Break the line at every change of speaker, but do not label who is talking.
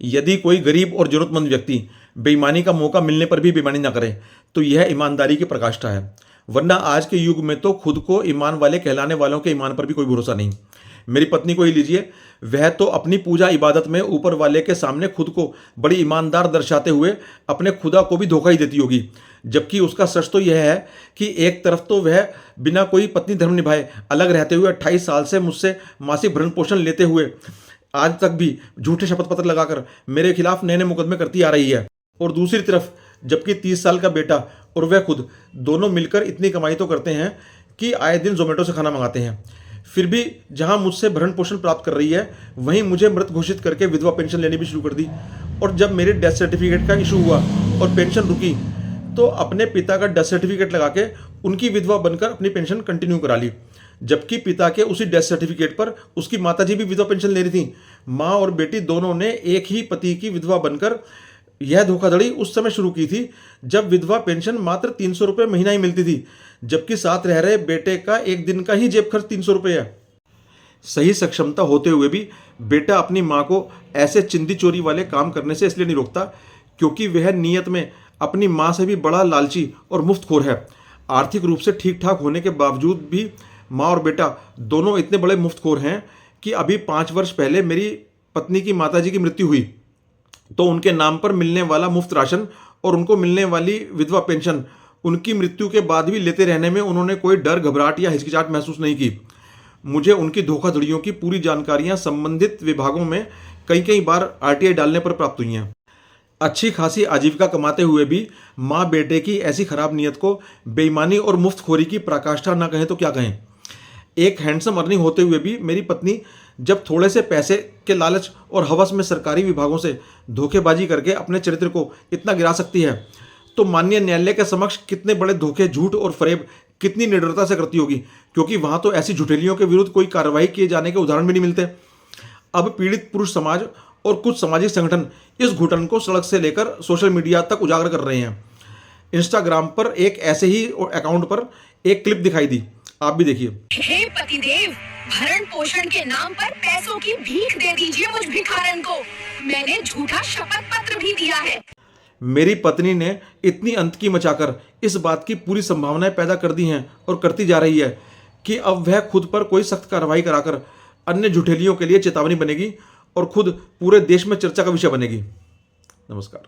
यदि कोई गरीब और जरूरतमंद व्यक्ति बेईमानी का मौका मिलने पर भी बेईमानी ना करे तो यह ईमानदारी की प्रकाष्ठा है। वरना आज के युग में तो खुद को ईमान वाले कहलाने वालों के ईमान पर भी कोई भरोसा नहीं। मेरी पत्नी को ही लीजिए, वह तो अपनी पूजा इबादत में ऊपर वाले के सामने खुद को बड़ी ईमानदार दर्शाते हुए अपने खुदा को भी धोखा ही देती होगी। जबकि उसका सच तो यह है कि एक तरफ तो वह बिना कोई पत्नी धर्म निभाए अलग रहते हुए 28 साल से मुझसे मासिक भरण पोषण लेते हुए आज तक भी झूठे शपथ पत्र लगाकर मेरे खिलाफ नए नए मुकदमे करती आ रही है। और दूसरी तरफ जबकि 30 साल का बेटा और वह खुद दोनों मिलकर इतनी कमाई तो करते हैं कि आए दिन जोमेटो से खाना मंगाते हैं। फिर भी जहां मुझसे भरण पोषण प्राप्त कर रही है वहीं मुझे मृत घोषित करके विधवा पेंशन लेनी भी शुरू कर दी। और जब मेरे डेथ सर्टिफिकेट का इशू हुआ और पेंशन रुकी तो अपने पिता का डेथ सर्टिफिकेट लगा के उनकी विधवा बनकर अपनी पेंशन कंटिन्यू करा ली। जबकि पिता के उसी डेथ सर्टिफिकेट पर उसकी माताजी भी विधवा पेंशन ले रही थी। माँ और बेटी दोनों ने एक ही पति की विधवा बनकर यह धोखाधड़ी उस समय शुरू की थी जब विधवा पेंशन मात्र 300 रुपये महीना ही मिलती थी, जबकि साथ रह रहे बेटे का एक दिन का ही जेब खर्च 300 रुपये है। सही सक्षमता होते हुए भी बेटा अपनी माँ को ऐसे चिंदी चोरी वाले काम करने से इसलिए नहीं रोकता क्योंकि वह नियत में अपनी माँ से भी बड़ा लालची और मुफ्तखोर है। आर्थिक रूप से ठीक ठाक होने के बावजूद भी माँ और बेटा दोनों इतने बड़े मुफ्तखोर हैं कि अभी 5 वर्ष पहले मेरी पत्नी की माताजी की मृत्यु हुई तो उनके नाम पर मिलने वाला मुफ्त राशन और उनको मिलने वाली विधवा पेंशन उनकी मृत्यु के बाद भी लेते रहने में उन्होंने कोई डर, घबराहट या हिचकिचाहट महसूस नहीं की। मुझे उनकी धोखाधड़ियों की पूरी जानकारियां संबंधित विभागों में कई बार आरटीआई डालने पर प्राप्त हुई हैं। अच्छी खासी आजीविका कमाते हुए भी माँ बेटे की ऐसी खराब नियत को बेईमानी और मुफ्तखोरी की पराकाष्ठा ना कहें तो क्या कहें। एक हैंडसम अर्निंग होते हुए भी मेरी पत्नी जब थोड़े से पैसे के लालच और हवस में सरकारी विभागों से धोखेबाजी करके अपने चरित्र को इतना गिरा सकती है तो माननीय न्यायालय के समक्ष कितने बड़े धोखे, झूठ और फरेब कितनी निडरता से करती होगी, क्योंकि वहां तो ऐसी झुठेलियों के विरुद्ध कोई कार्रवाई किए जाने के उदाहरण भी नहीं मिलते। अब पीड़ित पुरुष समाज और कुछ सामाजिक संगठन इस घुटन को सड़क से लेकर सोशल मीडिया तक उजागर कर रहे हैं। इंस्टाग्राम पर एक ऐसे ही अकाउंट पर एक क्लिप दिखाई दी, आप भी देखिए।
हे पतिदेव, भरण पोषण के नाम पर पैसों की भीख दे दीजिए मुझ भिखारन को। मैंने झूठा शपथ पत्र भी दिया है।
मेरी पत्नी ने इतनी अंत की मचाकर इस बात की पूरी संभावनाएं पैदा कर दी हैं और करती जा रही है कि अब वह खुद पर कोई सख्त कार्रवाई कराकर अन्य झुठेलियों के लिए चेतावनी बनेगी और खुद पूरे देश में चर्चा का विषय बनेगी। नमस्कार।